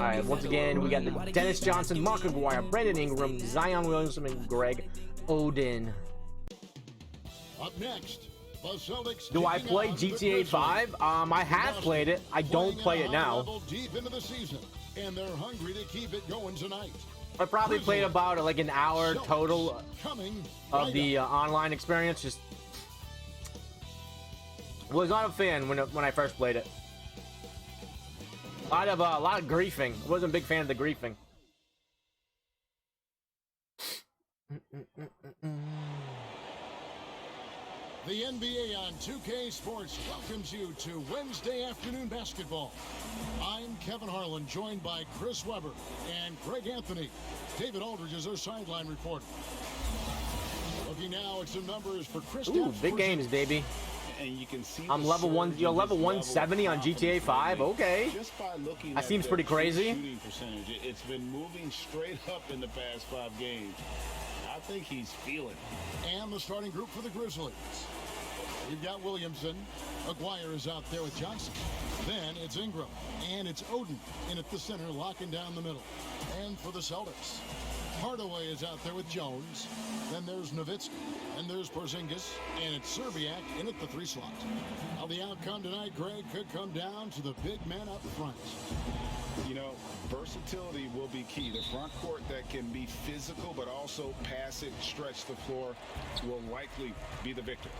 right, once again, we got the Dennis Johnson, Mark Aguirre, Brandon Ingram, Zion Williamson, and Greg Oden. Up next, the Celtics. Do I play GTA 5? I have played it. I don't play it now. Deep into the season, and they're hungry to keep it going tonight. I probably played about like an hour total of the online experience. Just was not a fan when I first played it. A lot of griefing. Wasn't a big fan of the griefing. The NBA on 2K Sports welcomes you to Wednesday afternoon basketball. I'm Kevin Harlan, joined by Chris Webber and Greg Anthony. David Aldridge is our sideline reporter. Looking now at some numbers for Chris. Ooh, big games, baby. And you can see I'm level 170 on GTA 5. Okay. Just by looking that seems pretty crazy. Shooting percentage, it's been moving straight up in the past 5 games. I think he's feeling it. And the starting group for the Grizzlies. You've got Williamson. Aguirre is out there with Johnson. Then it's Ingram. And it's Oden in at the center, locking down the middle. And for the Celtics, Hardaway is out there with Jones. Then there's Nowitzki. And there's Porzingis. And it's Serbiak in at the 3 slot. Now the outcome tonight, Greg, could come down to the big man up front. You know, versatility will be key. The front court that can be physical but also pass it, stretch the floor, will likely be the victor.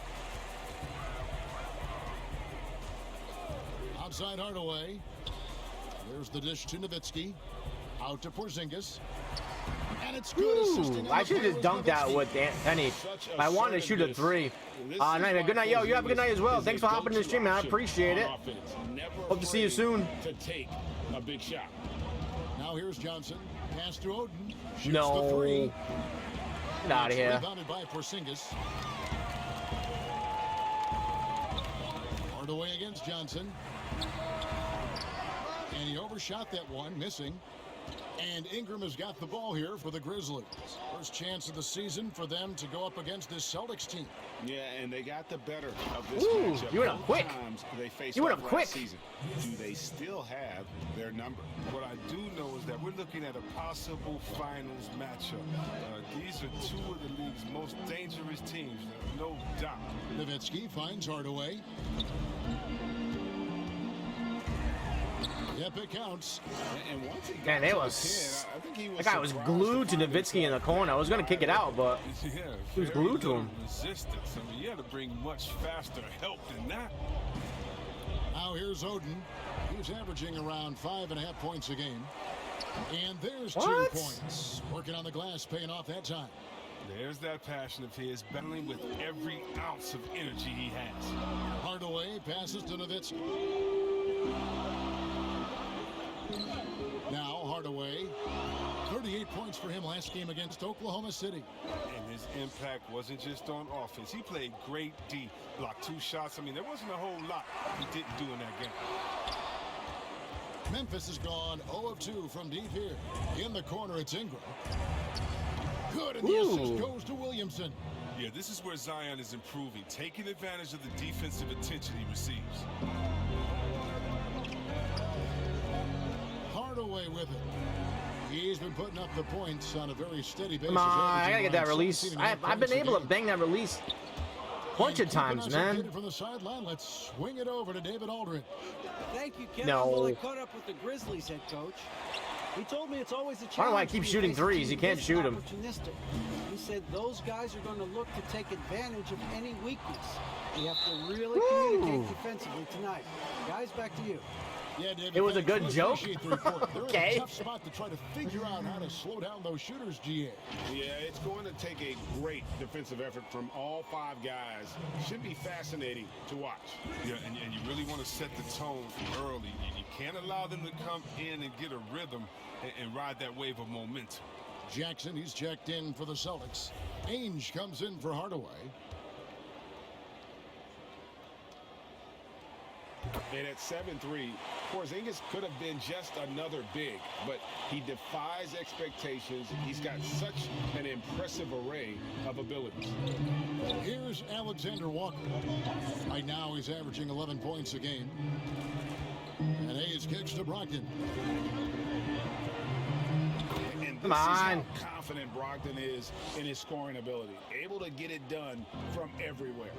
Outside Hardaway. There's the dish to Nowitzki. Out to Porzingis. And it's good. Ooh, I should have just dunked that with Penny. I wanted to shoot a 3. Night, good night, yo. You have a good night as well. Thanks for hopping in the stream, man. I appreciate it. Hope to see you soon. To take a big shot. Now here's Johnson. Pass to Oden. Shoots no. The 3. Get out of here. Rebounded by Porzingis. Hardaway against Johnson. And he overshot that one, missing. And Ingram has got the ball here for the Grizzlies. First chance of the season for them to go up against this Celtics team. Yeah, and they got the better of this Ooh, matchup. you went up quick. They faced you went up quick. Season. Do they still have their number? What I do know is that we're looking at a possible finals matchup. These are 2 of the league's most dangerous teams, no doubt. Nowitzki finds Hardaway. Yep, it counts. And once he Man, it was. That guy was glued to Nowitzki in the corner. I was going to kick it out, but he was glued to him. Resistance. I mean, you had to bring much faster help than that. Now here's Oden. He's averaging around 5.5 points a game. And there's 2 points. Working on the glass, paying off that time. There's that passion of his, battling with every ounce of energy he has. Hardaway passes to Nowitzki. Now Hardaway, 38 points for him last game against Oklahoma City. And his impact wasn't just on offense. He played great D, blocked 2 shots. I mean, there wasn't a whole lot he didn't do in that game. Memphis has gone 0 of 2 from deep here. In the corner, it's Ingram. Good, and the assist goes to Williamson. Yeah, this is where Zion is improving, taking advantage of the defensive attention he receives. Hardaway with it. He's been putting up the points on a very steady basis. Come on, I gotta get that release. I've been able to bang that release a bunch of times, man. From the sideline, let's swing it over to David Aldridge. Thank you, Kevin. No. Well, I caught up with the Grizzlies head coach. He told me it's always a challenge. Why do I keep shooting 3s? You can't shoot them. He said those guys are going to look to take advantage of any weakness. You have to really communicate defensively tonight. Guys, back to you. Yeah, David, It was a good joke. Okay. In a tough spot to try to figure out how to slow down those shooters, GA. Yeah, it's going to take a great defensive effort from all 5 guys. Should be fascinating to watch. Yeah, and you really want to set the tone early. You can't allow them to come in and get a rhythm and ride that wave of momentum. Jackson, he's checked in for the Celtics. Ainge comes in for Hardaway. And at 7'3", Porzingis could have been just another big, but he defies expectations. He's got such an impressive array of abilities. Here's Alexander Walker. Right now he's averaging 11 points a game. And Hayes kicks to Brogdon. And Come this is on. how confident Brogdon is in his scoring ability. Able to get it done from everywhere.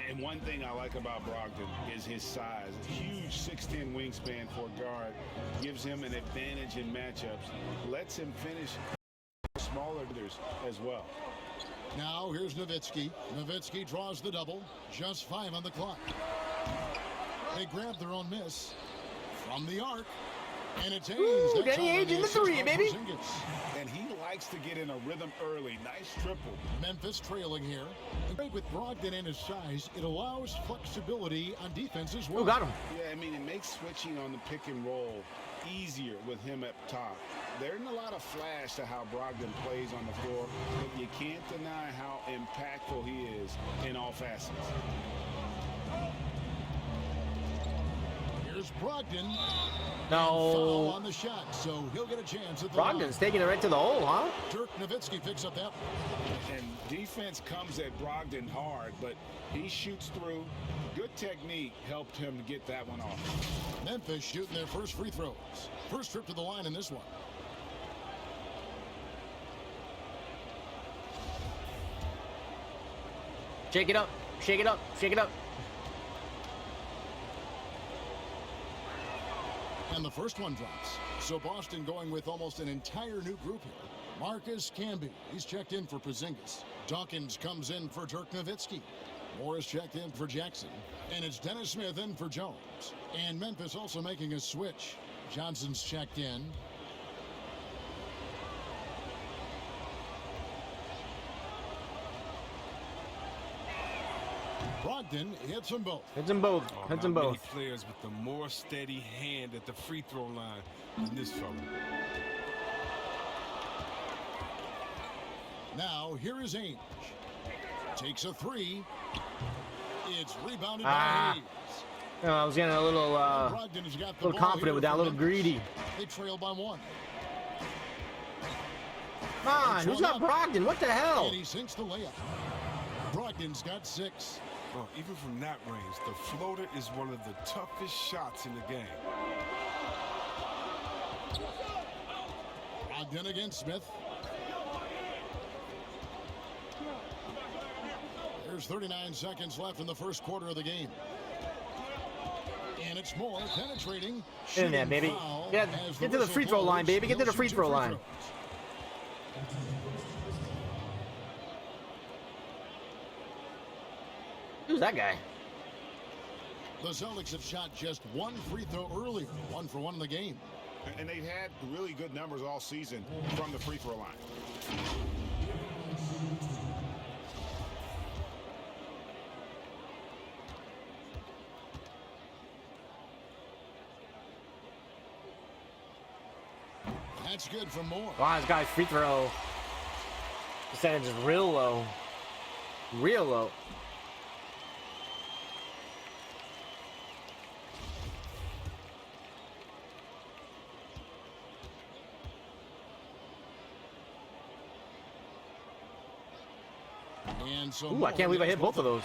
And one thing I like about Brogdon is his size. Huge 6'10" wingspan for a guard. Gives him an advantage in matchups. Lets him finish smaller hitters as well. Now here's Nowitzki. Nowitzki draws the double. Just 5 on the clock. They grab their own miss from the arc. And it's Hayes. Ooh, That's Danny all Ainge in the assist three, by baby. Porzingis. And he likes to get in a rhythm early. Nice triple. Memphis trailing here. With Brogdon and his size, it allows flexibility on defense as well. Who got him? Yeah, I mean, it makes switching on the pick and roll easier with him up top. There isn't a lot of flash to how Brogdon plays on the floor, but you can't deny how impactful he is in all facets. Here's Brogdon. No. Foul on the shot, so he'll get a chance at the line. Brogdon's taking it right to the hole, huh? Dirk Nowitzki picks up that one. And defense comes at Brogdon hard, but he shoots through. Good technique helped him to get that one off. Memphis shooting their first free throws. First trip to the line in this one. Shake it up. Shake it up. Shake it up. And the first one drops. So Boston going with almost an entire new group here. Marcus Camby, he's checked in for Porzingis. Dawkins comes in for Dirk Nowitzki. Morris checked in for Jackson. And it's Dennis Smith in for Jones. And Memphis also making a switch. Johnson's checked in. Brogdon hits them both. Hits them both. Hits them Not many both. players with a more steady hand at the free throw line than this fella. Now, here is Ainge. Takes a three. It's rebounded Ah. by Hayes. You know, I was getting a little, Brogdon has got the little ball confident here with that, a for little Memphis. greedy. They trail by 1. Come on, who's got Brogdon? What the hell? And he sinks the layup. Brogdon's got 6. Well, even from that range, the floater is one of the toughest shots in the game. Brogdon against Smith. There's 39 seconds left in the first quarter of the game. And it's more penetrating. In there, baby. Foul Yeah, as get to the whistle free throw line, blows. baby. Get to the He'll free shoot throw 2 line. throws. Who's that guy? The Celtics have shot just 1 free throw earlier. 1 for 1 in the game. And they've had really good numbers all season from the free throw line. That's good for Moore. Wow, this guy's free throw percentage is real low. Real low. And so Ooh, I can't believe I hit both of those.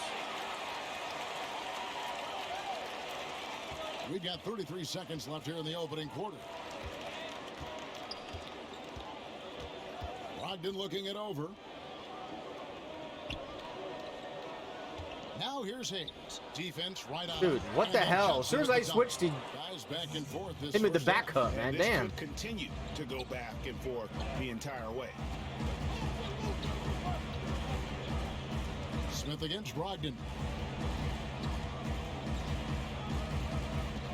We've got 33 seconds left here in the opening quarter. Brogdon looking it over. Now here's Hayes. Defense right on. Dude, what the hell? As soon as I switched, he Guys back and forth this hit me with the first back half. cut, man. This Damn. could continue to go back and forth the entire way. Smith against Brogdon.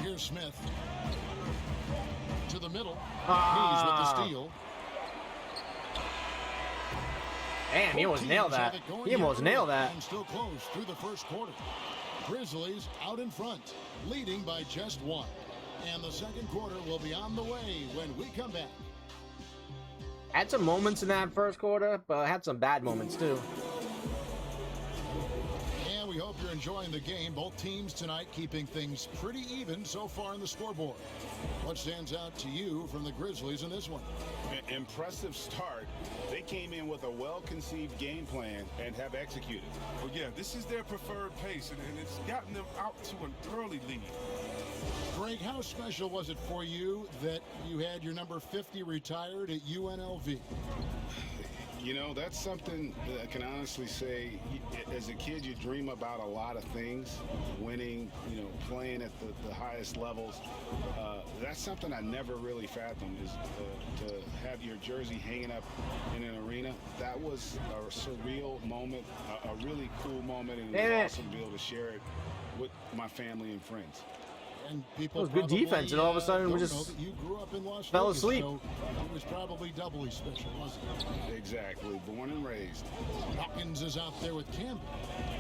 Here's Smith. To the middle. Hayes with the steal. Damn, he almost Both nailed teams have that. it going He almost here nailed that. And still close through the first quarter. Grizzlies out in front, leading by just 1. And the second quarter will be on the way when we come back. Had some moments in that first quarter, but had some bad moments too. And we hope you're enjoying the game. Both teams tonight keeping things pretty even so far in the scoreboard. What stands out to you from the Grizzlies in this one? Impressive start. They came in with a well-conceived game plan and have executed. Well, yeah, this is their preferred pace, and it's gotten them out to an early lead. Greg, how special was it for you that you had your number 50 retired at UNLV? You know, that's something that I can honestly say. As a kid, you dream about a lot of things, winning, you know, playing at the highest levels. That's something I never really fathomed, is to have your jersey hanging up in an arena. That was a surreal moment, a really cool moment, and it was awesome to be able to share it with my family and friends. And people it was good defense, and all of a sudden we just you grew up in Las fell Vegas, asleep. So it was probably doubly special, wasn't it? Exactly. Born and raised. Hawkins is out there with Campbell.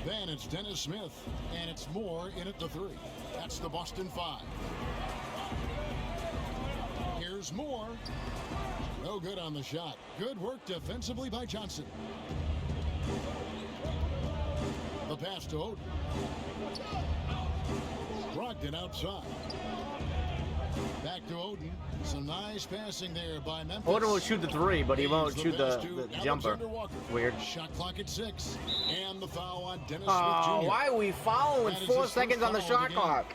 Then it's Dennis Smith, and it's Moore in at the 3. That's the Boston 5. Here's Moore. No good on the shot. Good work defensively by Johnson. The pass to Oden. Brogdon outside. Back to Oden. Some nice passing there by Memphis. Oden will shoot the 3, but he won't shoot the jumper. Weird. Shot clock at 6. And the foul on Dennis Smith Oh, Jr. why are we fouling with 4 seconds on the shot clock?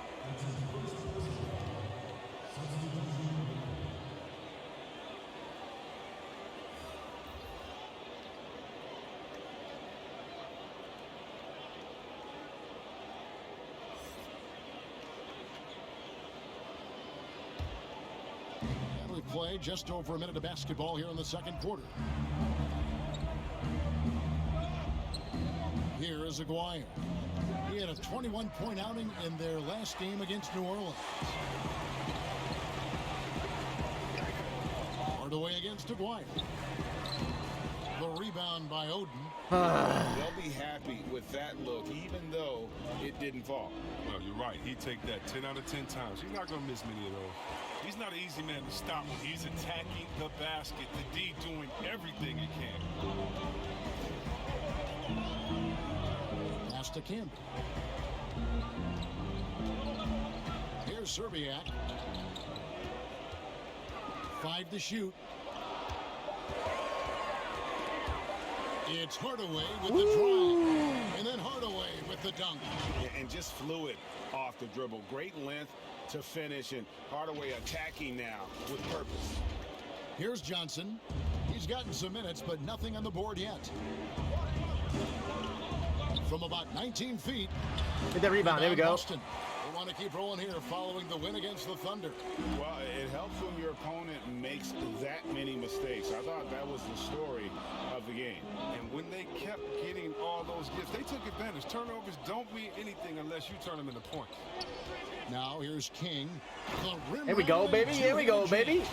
Play just over a minute of basketball here in the second quarter. Here is Aguirre. He had a 21-point outing in their last game against New Orleans. Hardaway against Aguirre. The rebound by Oden. They'll be happy with that look, even though it didn't fall. Well, you're right. He'd take that 10 out of 10 times. He's not going to miss many of those. He's not an easy man to stop when he's attacking the basket. The D doing everything he can. Pass to Campbell. Here's Serbiak. 5 to shoot. It's Hardaway with the drive. And then Hardaway with the dunk. And just fluid off the dribble. Great length to finish, and Hardaway attacking now with purpose. Here's Johnson. He's gotten some minutes, but nothing on the board yet. From about 19 feet. Get that rebound. There we go. Boston. We want to keep rolling here following the win against the Thunder. Well, it helps when your opponent makes that many mistakes. I thought that was the story of the game. And when they kept getting all those gifts, they took advantage. Turnovers don't mean anything unless you turn them into points. Now here's King. Here we go, baby. Here we go, baby.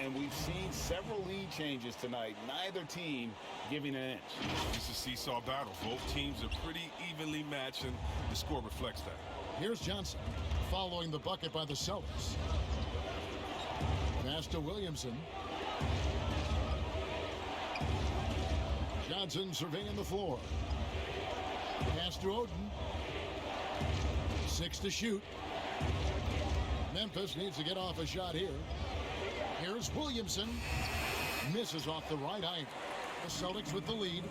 And we've seen several lead changes tonight. Neither team giving an inch. It's a seesaw battle. Both teams are pretty evenly matched, and the score reflects that. Here's Johnson following the bucket by the Celtics. Pass to Williamson. Johnson surveying the floor. Pass to Oden. 6 to shoot. Memphis needs to get off a shot here. Here's Williamson. Misses off the right iron. The Celtics with the lead.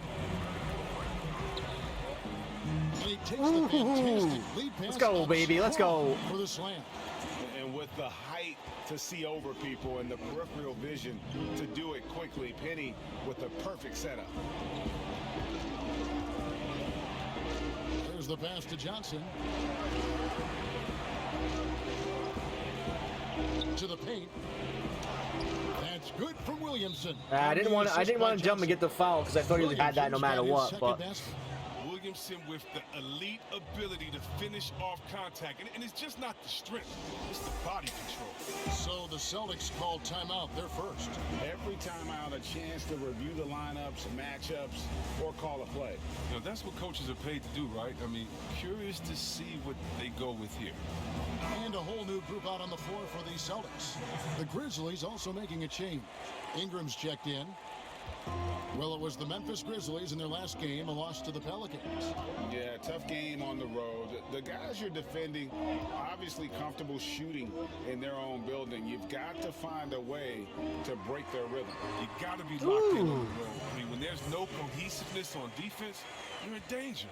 And he takes the fantastic lead pass. Let's go, baby. Let's go. For the slam. And with the height to see over people and the peripheral vision to do it quickly, Penny with the perfect setup. There's the pass to Johnson. To the paint. That's good from Williamson. I didn't want to jump and get the foul because I thought he had that no matter what. But Williamson with the elite ability to finish off contact, and it's just not the strength, it's the body control. So the Celtics called timeout. They're first. Every timeout, a chance to review the lineups, matchups, or call a play. You know, that's what coaches are paid to do, right? I mean, curious to see what they go with here. And a whole new group out on the floor for the Celtics. The Grizzlies also making a change. Ingram's checked in. Well, it was the Memphis Grizzlies in their last game, a loss to the Pelicans. Yeah, tough game on the road. The guys you're defending, obviously comfortable shooting in their own building. You've got to find a way to break their rhythm. You got to be locked in on the road. I mean, when there's no cohesiveness on defense, you're in danger.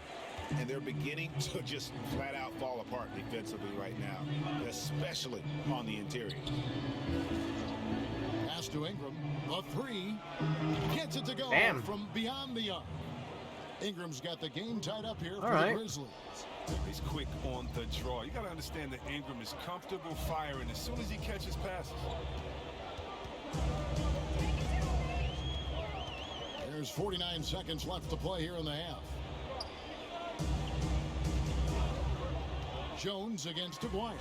And they're beginning to just flat out fall apart defensively right now, especially on the interior. Pass to Ingram. A three. Gets it to go from beyond the arc. Ingram's got the game tied up here for the Grizzlies. He's quick on the draw. You got to understand that Ingram is comfortable firing as soon as he catches passes. There's 49 seconds left to play here in the half. Jones against Aguirre.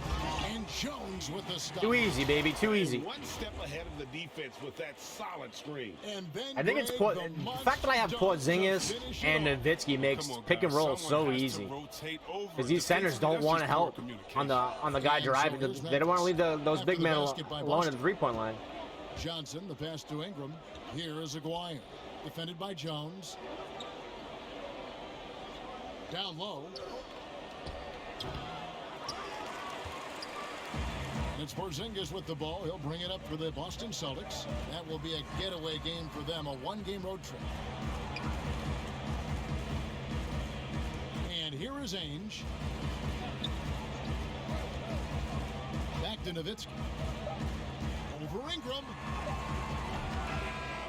And Jones with the stop. Too easy, baby. Too easy. One step ahead of the defense with that solid screen. And then I think it's the fact that I have Porzingis and Nowitzki makes pick and roll so easy. Because these centers don't want to help on the guy driving. They don't want to leave those big men alone at the three-point line. Johnson, the pass to Ingram. Here is Aguirre. Defended by Jones. Down low. It's Porzingis with the ball. He'll bring it up for the Boston Celtics. That will be a getaway game for them, a one-game road trip. And here is Ainge. Back to Nowitzki. Over Ingram.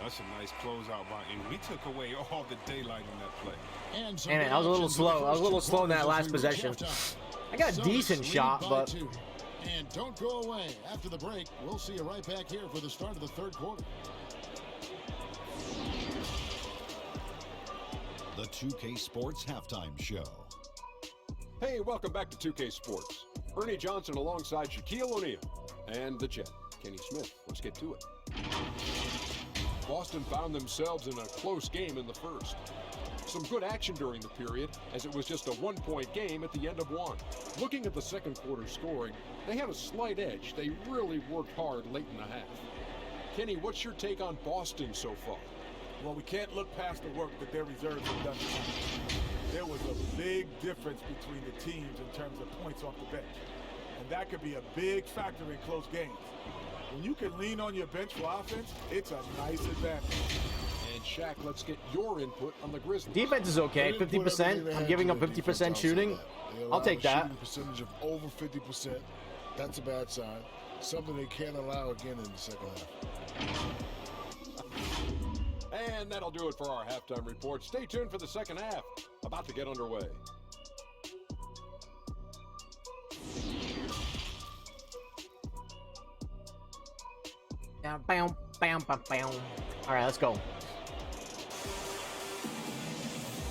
That's a nice closeout by Ingram. He took away all the daylight in that play. And I was a little slow. I was a little slow in that last possession. I got a decent shot, but... And don't go away. After the break, we'll see you right back here for the start of the third quarter. The 2K Sports Halftime Show. Hey, welcome back to 2K Sports. Ernie Johnson alongside Shaquille O'Neal and the Jet, Kenny Smith. Let's get to it. Boston found themselves in a close game in the first. Some good action during the period, as it was just a one-point game at the end of one. Looking at the second quarter scoring, they had a slight edge. They really worked hard late in the half. Kenny, what's your take on Boston so far? Well, we can't look past the work that their reserves have done tonight. There was a big difference between the teams in terms of points off the bench. And that could be a big factor in close games. When you can lean on your bench for offense, it's a nice advantage. And Shaq, let's get your input on the Grizzlies. Defense is okay, 50%. I'm giving up 50% shooting. I'll take that. Shooting percentage of over 50%. That's a bad sign. Something they can't allow again in the second half. And that'll do it for our halftime report. Stay tuned for the second half. About to get underway. Bam, bam, bam, bam. All right, let's go.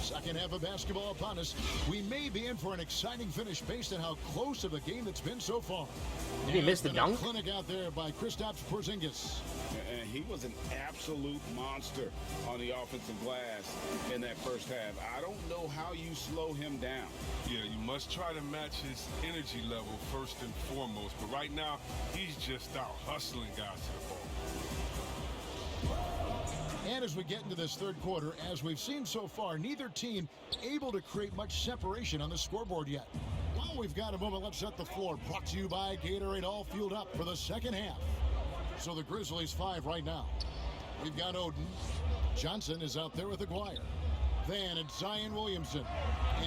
Second half of basketball upon us. We may be in for an exciting finish based on how close of a game it's been so far. Did he miss the dunk? Clinic out there by Kristaps Porzingis. And he was an absolute monster on the offensive glass in that first half. I don't know how you slow him down. Yeah, you must try to match his energy level first and foremost. But right now, he's just out hustling guys to the ball. And as we get into this third quarter, as we've seen so far, neither team able to create much separation on the scoreboard yet. While we've got a moment, let's set the floor. Brought to you by Gatorade, all fueled up for the second half. So the Grizzlies 5 right now. We've got Oden. Johnson is out there with Aguirre. Then it's Zion Williamson.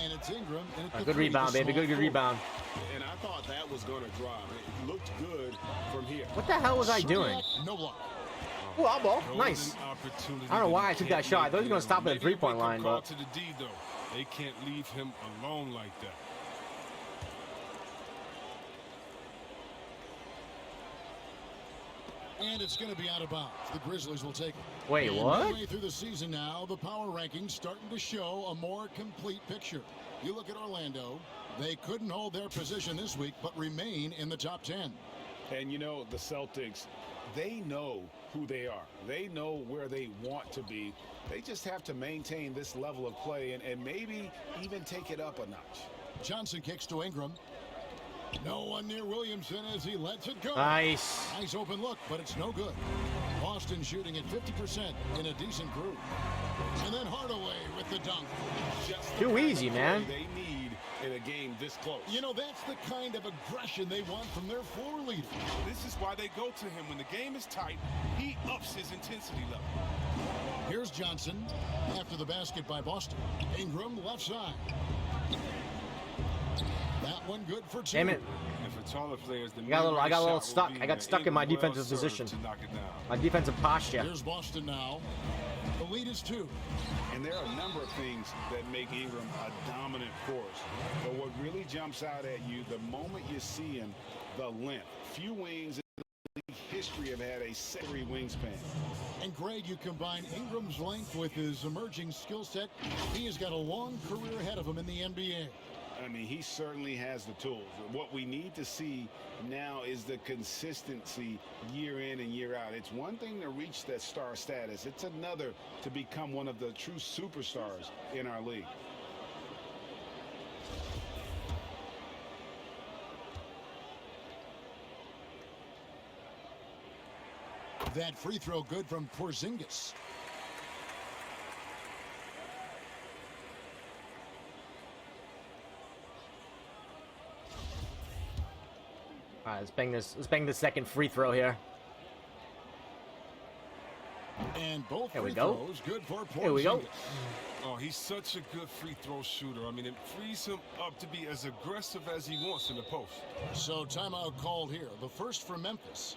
And it's Ingram. And Good rebound, baby. Good rebound. And I thought that was going to drop. It looked good from here. What the hell was I doing? No block. Oh, elbow. Nice. I don't know why I took that shot. I thought he was going to stop at the three-point line, but... To the D, though. They can't leave him alone like that. And it's going to be out of bounds. The Grizzlies will take it. Wait, what? Midway through the season now, the power rankings starting to show a more complete picture. You look at Orlando. They couldn't hold their position this week, but remain in the top 10. And you know, the Celtics, they know who they are. They know where they want to be. They just have to maintain this level of play and maybe even take it up a notch. Johnson kicks to Ingram. No one near Williamson as he lets it go. Nice. Nice open look, but it's no good. Boston shooting at 50% in a decent group. And then Hardaway with the dunk. Too easy, man. They need in a game this close. You know, that's the kind of aggression they want from their floor leader. This is why they go to him. When the game is tight, he ups his intensity level. Here's Johnson after the basket by Boston. Ingram left side. That one good for 2. Damn it. And for taller players, I got a little stuck. I got stuck in my defensive position. My defensive posture. Here's Boston now. The lead is 2. And there are a number of things that make Ingram a dominant force. But what really jumps out at you, the moment you see him, the length. Few wings in the history have had a secondary wingspan. And Greg, you combine Ingram's length with his emerging skill set. He has got a long career ahead of him in the NBA. I mean, he certainly has the tools. What we need to see now is the consistency year in and year out. It's one thing to reach that star status. It's another to become one of the true superstars in our league. That free throw good from Porzingis. All right, let's bang this second free throw here. And both Here we free go. throws good for Porzingis. Here we go. Oh, he's such a good free throw shooter. I mean, it frees him up to be as aggressive as he wants in the post. So timeout called here. The first for Memphis.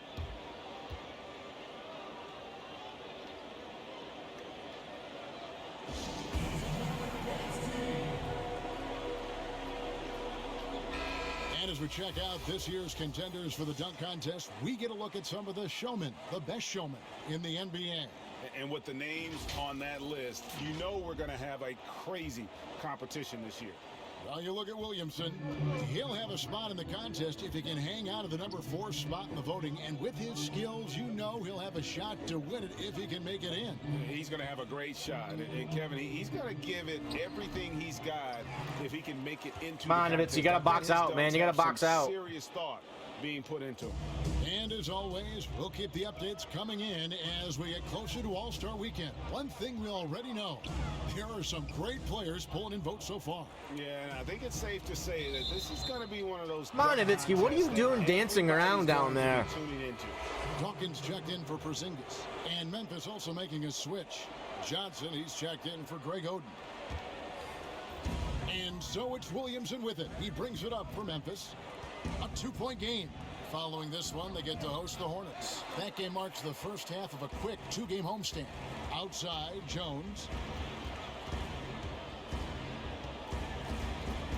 And as we check out this year's contenders for the dunk contest, we get a look at some of the showmen, the best showmen in the NBA. And with the names on that list, you know we're going to have a crazy competition this year. Well, you look at Williamson. He'll have a spot in the contest if he can hang out of the number 4 spot in the voting. And with his skills, you know he'll have a shot to win it if he can make it in. He's going to have a great shot. And Kevin, he's going to give it everything he's got if he can make it into Come on, Evans, you got to box out, man. You got to box out. Serious thought being put into him. And as always, we'll keep the updates coming in as we get closer to All-Star Weekend. One thing we already know, there are some great players pulling in votes so far. Yeah, and I think it's safe to say that this is going to be one of those. Come on, Nowitzki, what are you doing dancing around down there? Dawkins checked in for Porzingis. And Memphis also making a switch. Johnson, he's checked in for Greg Oden. And so it's Williamson with it. He brings it up for Memphis. A 2-point game. Following this one, they get to host the Hornets. That game marks the first half of a quick 2-game homestand. Outside, Jones.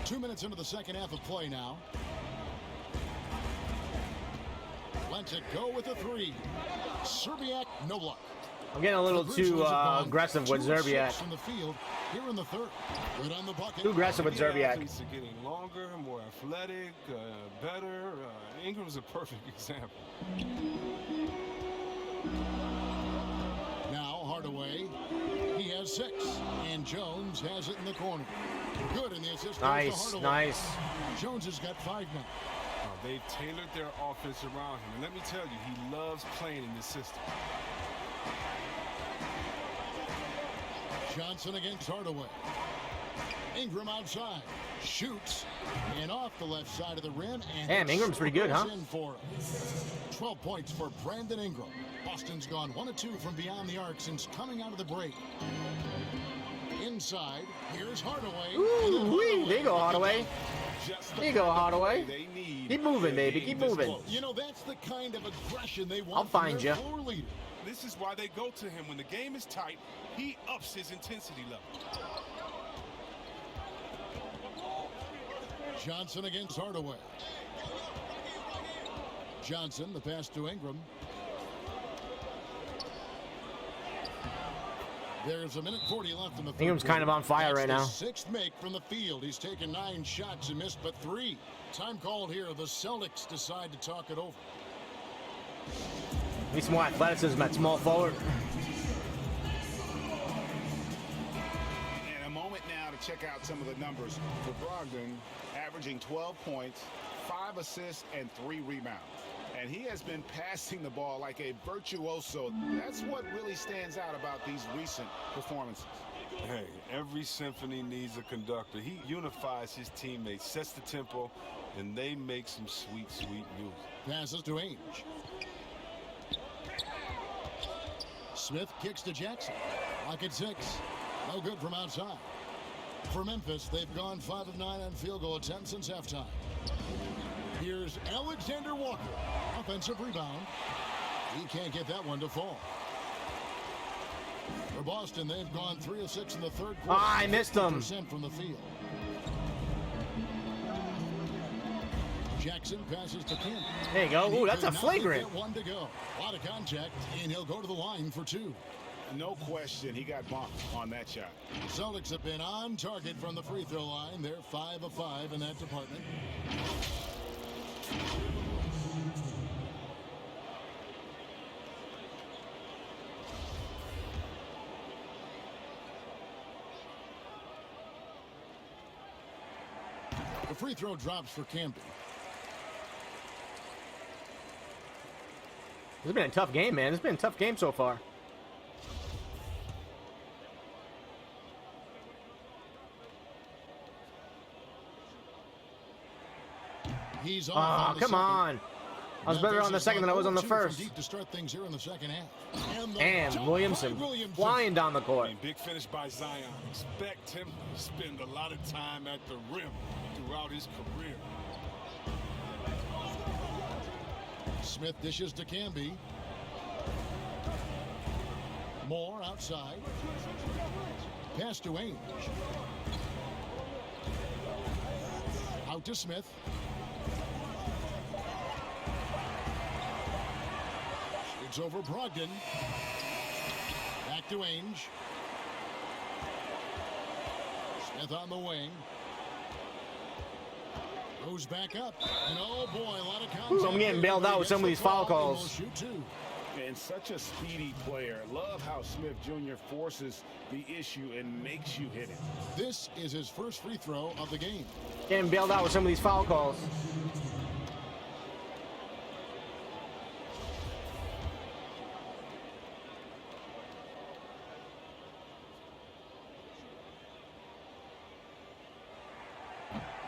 2 minutes into the second half of play now. Lets it go with a 3. Serbiak, no luck. I'm getting a little too aggressive with Zerbiak. From the field here in the third. Good on the bucket. Too aggressive with Zerbiak. He's getting longer, more athletic, better. Ingram's a perfect example. Now Hardaway. He has 6. And Jones has it in the corner. Good in the assist. Nice, nice. Jones has got 5 now. They've tailored their offense around him. And let me tell you, he loves playing in this system. Johnson against Hardaway. Ingram outside. Shoots. And off the left side of the rim. And damn, Ingram's pretty good, huh? In for 12 points for Brandon Ingram. Boston's gone 1 of 2 from beyond the arc since coming out of the break. Inside, here's Hardaway. Ooh, there you go, Hardaway. There you go, Hardaway. Keep moving, baby. Keep moving. You know, that's the kind of aggression they want. I'll find you. This is why they go to him. When the game is tight, he ups his intensity level. Johnson against Hardaway. Johnson, the pass to Ingram. There's a minute 40 left in the third. Ingram's kind of on fire right now. 6th make from the field. He's taken 9 shots and missed but 3. Time called here. The Celtics decide to talk it over. Need some more athleticism at small forward. And a moment now to check out some of the numbers for Brogdon, averaging 12 points, 5 assists, and 3 rebounds. And he has been passing the ball like a virtuoso. That's what really stands out about these recent performances. Hey, every symphony needs a conductor. He unifies his teammates, sets the tempo, and they make some sweet, sweet music. Passes to Ainge. Smith kicks to Jackson. Lock at 6. No good from outside. For Memphis, they've gone 5 of 9 on field goal attempts since halftime. Here's Alexander Walker. Offensive rebound. He can't get that one to fall. For Boston, they've gone 3 of 6 in the third quarter. I missed him. % from the field. Jackson passes to Kim. There you go. Ooh, that's a flagrant. 1 to go. A lot of contact, and he'll go to the line for 2. No question, he got bumped on that shot. Celtics have been on target from the free throw line. They're 5 of 5 in that department. The free throw drops for Camby. This has been a tough game, man. It's been a tough game so far. He's Oh, come on. I was better on the second than I was on the first. Deep to start things here in the second half. And Williamson flying down the court. Big finish by Zion. Expect him to spend a lot of time at the rim throughout his career. Smith dishes to Camby. Moore outside. Pass to Ainge. Out to Smith. It's over Brogdon. Back to Ainge. Smith on the wing. Goes back up. And oh boy, a lot of contact. Ooh, I'm getting bailed out with some of these foul calls. Shoot 2. And such a speedy player. Love how Smith Jr. forces the issue and makes you hit it. This is his first free throw of the game. Getting bailed out with some of these foul calls.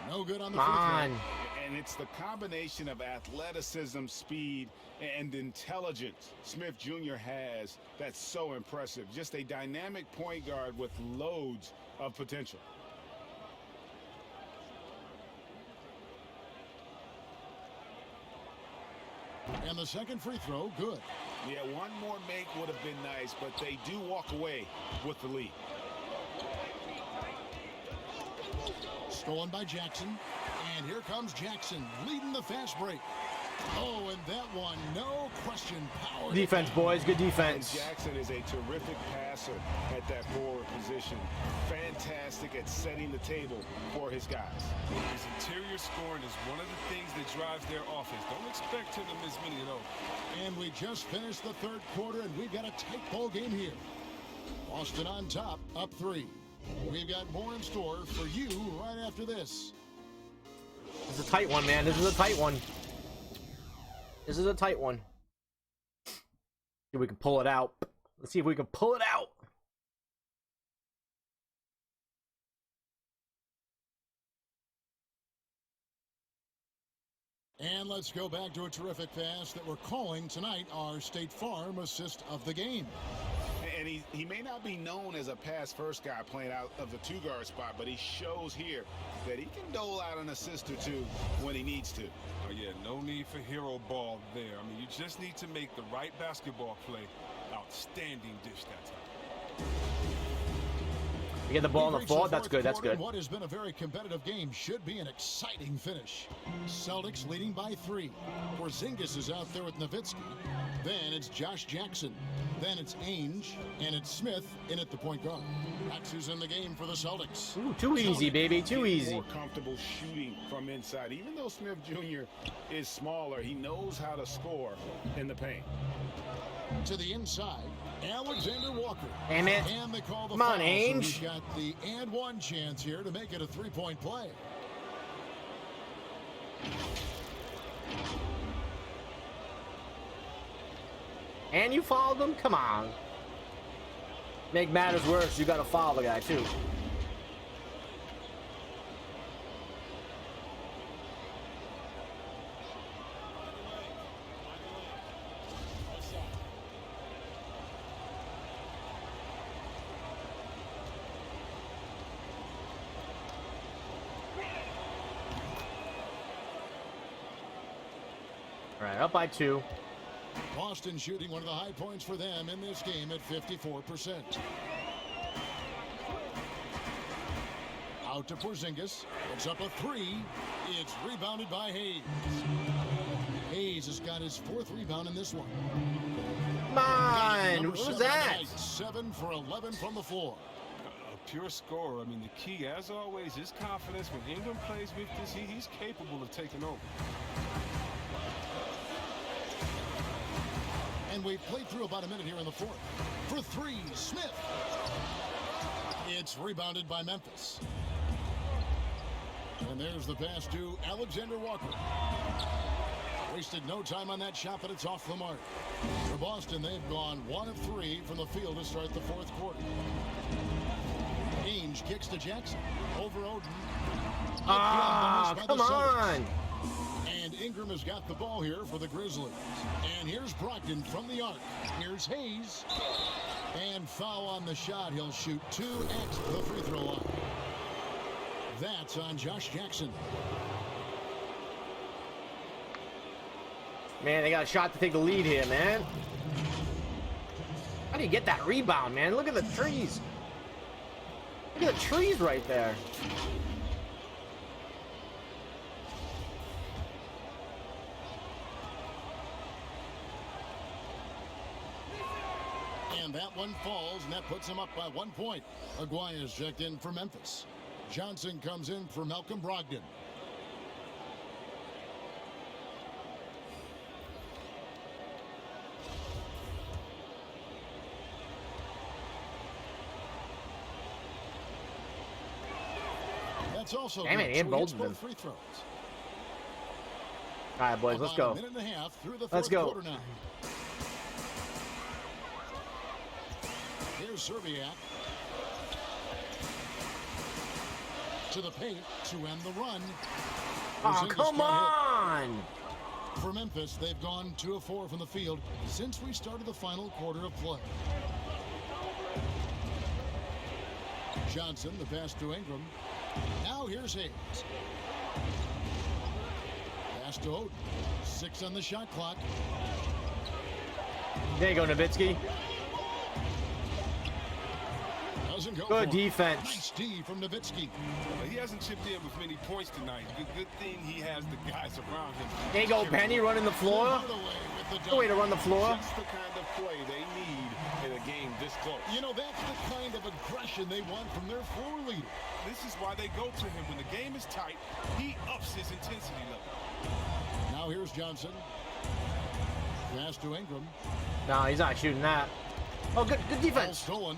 No good on the Come free on. throw. And it's the combination of athleticism, speed, and intelligence Smith Jr. has that's so impressive. Just a dynamic point guard with loads of potential. And the second free throw, good. Yeah, one more make would have been nice, but they do walk away with the lead. Stolen by Jackson. And here comes Jackson leading the fast break. Oh, and that one, no question, power. Defense, boys. Good defense. And Jackson is a terrific passer at that forward position. Fantastic at setting the table for his guys. His interior scoring is one of the things that drives their offense. Don't expect him to miss many of those. And we just finished the third quarter, and we've got a tight ball game here. Boston on top, up 3. We've got more in store for you right after this. This is a tight one, man. This is a tight one. This is a tight one. See if we can pull it out. Let's see if we can pull it out. And let's go back to a terrific pass that we're calling tonight our State Farm assist of the game. And he may not be known as a pass-first guy playing out of the two-guard spot, but he shows here that he can dole out an assist or two when he needs to. Oh, yeah, no need for hero ball there. I mean, you just need to make the right basketball play. Outstanding dish that time. You get the ball on the floor. That's good. That's good. What has been a very competitive game should be an exciting finish. Celtics leading by 3. Porzingis is out there with Nowitzki. Then it's Josh Jackson. Then it's Ainge, and it's Smith in at the point guard. That's who's in the game for the Celtics. Ooh, too easy, baby. Too easy. More comfortable shooting from inside. Even though Smith Jr. is smaller, he knows how to score in the paint. To the inside, Alexander Walker. Damn it. And they call the Come on, foul, Ainge. so he's got the and one chance here to make it a three-point play. And you fouled him? Come on. Make matters worse, you got to foul the guy, too. All right, up by 2. Boston shooting one of the high points for them in this game at 54%. Out to Porzingis. Puts up a 3. It's rebounded by Hayes. Hayes has got his 4th rebound in this one. Come on. What was that? 7 for 11 from the floor. A pure scorer. I mean, the key, as always, is confidence. When Ingram plays with this, he's capable of taking over. And we've played through about a minute here in the 4th. For 3, Smith. It's rebounded by Memphis. And there's the pass to Alexander Walker. Wasted no time on that shot, but it's off the mark. For Boston, they've gone 1 of 3 from the field to start the 4th quarter. Ainge kicks to Jackson. Over Oden. Ah, come on. And Ingram has got the ball here for the Grizzlies. And here's Brogdon from the arc. Here's Hayes. And foul on the shot. He'll shoot 2 at the free throw line. That's on Josh Jackson. Man, they got a shot to take the lead here, man. How do you get that rebound, man? Look at the trees. Look at the trees right there. And that one falls, and that puts him up by 1 point. Aguirre's checked in for Memphis. Johnson comes in for Malcolm Brogdon. That's also damn it, he both free throws. All right, boys, let's go. A minute and a half through the let's fourth go. quarter now. Here's Serbiak. To the paint to end the run. Oh, come on! For Memphis, they've gone 2 of 4 from the field since we started the final quarter of play. Johnson, the pass to Ingram. Now here's Hayes. Pass to Oden. 6 on the shot clock. There you go, Nowitzki. Doesn't go good for defense. Nice D from Nowitzki. He hasn't chipped in with many points tonight. Good thing he has the guys around him. There you go, Penny running the floor. Good way to run the floor. That's the kind of play they need in a game this close. You know, that's the kind of aggression they want from their floor leader. This is why they go to him. When the game is tight, he ups his intensity level. Now here's Johnson. Pass to Ingram. No, he's not shooting that. Oh, good defense. Stolen.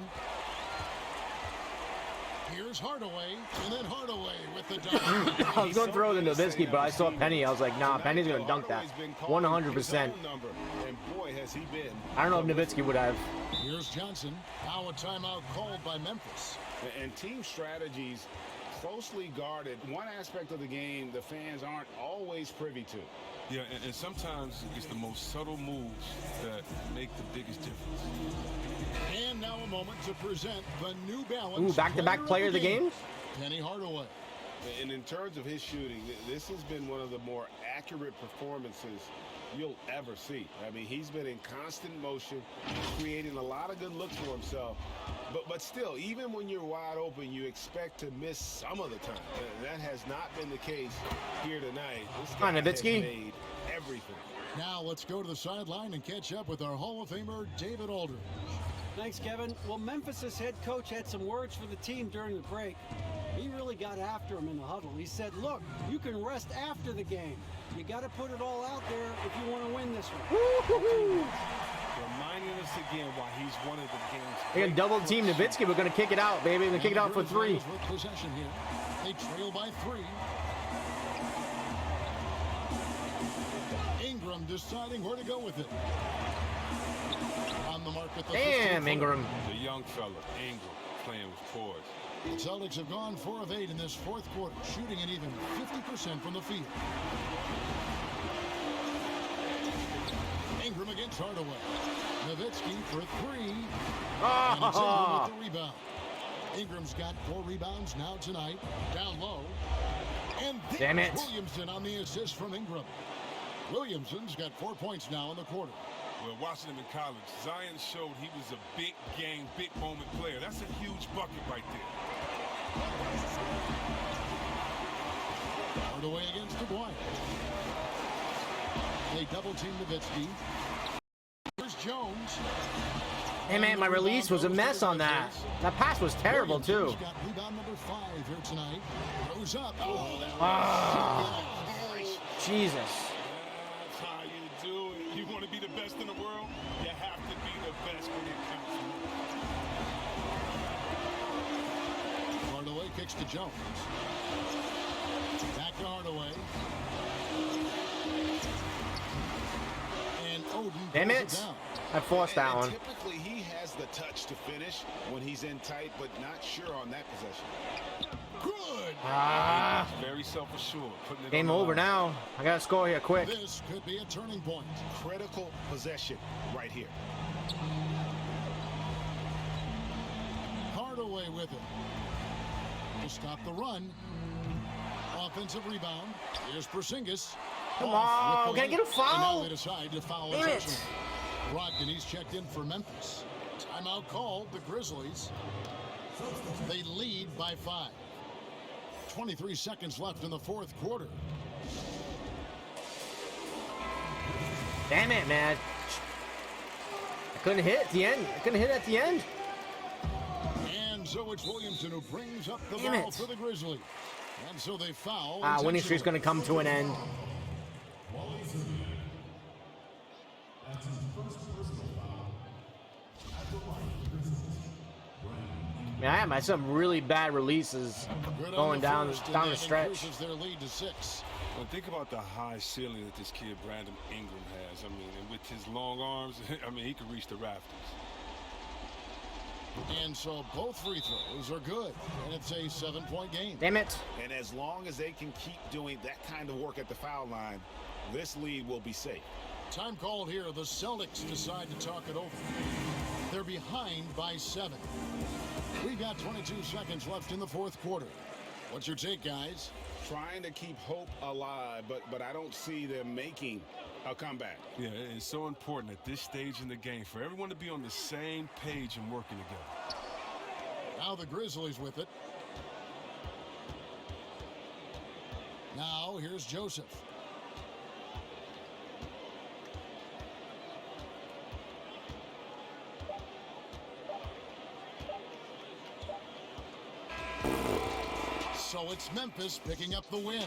Here's Hardaway, and then Hardaway with the dunk. I was going to throw the Nowitzki, but I saw Penny. I was like, nah, Penny's going to dunk that. 100%. I don't know if Nowitzki would have. Here's Johnson. Now a timeout called by Memphis. And team strategies closely guarded. One aspect of the game the fans aren't always privy to. Yeah, and sometimes it's the most subtle moves that make the biggest difference. And now a moment to present the New Balance. Ooh, back-to-back player of the game. Penny Hardaway. And in terms of his shooting, this has been one of the more accurate performances you'll ever see. I mean, he's been in constant motion, creating a lot of good looks for himself. But still, even when you're wide open, you expect to miss some of the time. And that has not been the case here tonight. This guy has made everything. Now let's go to the sideline and catch up with our Hall of Famer, David Aldridge. Thanks, Kevin. Well, Memphis' head coach had some words for the team during the break. He really got after him in the huddle. He said, look, you can rest after the game. You got to put it all out there if you want to win this one. Reminding us again why he's one of the game's. They're going to double team Nowitzki. We're going to kick it out, baby. We're going to kick it out for 3. Possession here. They trail by 3. Ingram Ingram deciding where to go with it. On the mark at the Damn, 15th. Ingram. The young fella, Ingram, playing with poise. The Celtics have gone 4 of 8 in this fourth quarter, shooting an even 50% from the field. Ingram against Hardaway. Nowitzki for 3. And it's Ingram with the rebound. Ingram's got 4 rebounds now tonight. Down low. And Damn it. Williamson on the assist from Ingram. Williamson's got 4 points now in the quarter. Well, watching him in college, Zion showed he was a big game, big moment player. That's a huge bucket right there. Hardaway against Dwyer. They double-team Nowitzki. Here's Jones. Hey, man, my release was a mess on that. That pass was terrible, too. Williamson's got rebound number 5 here tonight. Goes up. Oh, that Jesus. That's how you do it. You want to be the best in the world? You have to be the best when it counts. Hardaway kicks to Jones. Back to Hardaway. And Oden Damn pulls it. down. I forced that one. Typically, he has the touch to finish when he's in tight, but not sure on that possession. Good. Very self-assured. Putting it Game on the over line. now. I got to score here quick. This could be a turning point. Critical possession right here. Hardaway with it. To stop the run. Offensive rebound. Here's Porzingis. Come Off on. with the Can I get a left. And now foul? they decide to foul Damn it. intentionally. Brogdon, he's checked in for Memphis. Timeout called. The Grizzlies. They lead by 5. 23 seconds left in the fourth quarter. Damn it, man. I couldn't hit at the end. And so it's Williamson who brings up the Damn ball it. for the Grizzlies. And so they foul. Winning streak's going to come to an end. Man, I had some really bad releases going down the stretch. Their lead to 6. Well, think about the high ceiling that this kid Brandon Ingram has. I mean, and with his long arms, I mean, he could reach the rafters. And so both free throws are good. And it's a 7-point game. Damn it. And as long as they can keep doing that kind of work at the foul line, this lead will be safe. Time called here. The Celtics decide to talk it over. They're behind by 7. We've got 22 seconds left in the fourth quarter. What's your take, guys? Trying to keep hope alive, but I don't see them making a comeback. Yeah, it's so important at this stage in the game for everyone to be on the same page and working together. Now the Grizzlies with it. Now here's Joseph. So it's Memphis picking up the win.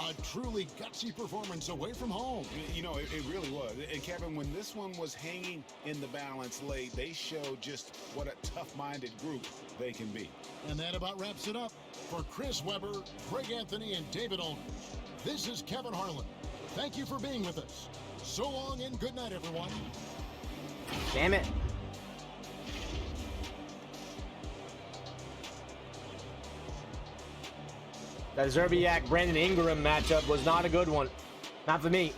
A truly gutsy performance away from home. You know, it really was. And Kevin, when this one was hanging in the balance late, they showed just what a tough-minded group they can be. And that about wraps it up. For Chris Webber, Greg Anthony, and David Olney, this is Kevin Harlan. Thank you for being with us. So long and good night, everyone. Damn it. That Zerbiak-Brandon Ingram matchup was not a good one. Not for me.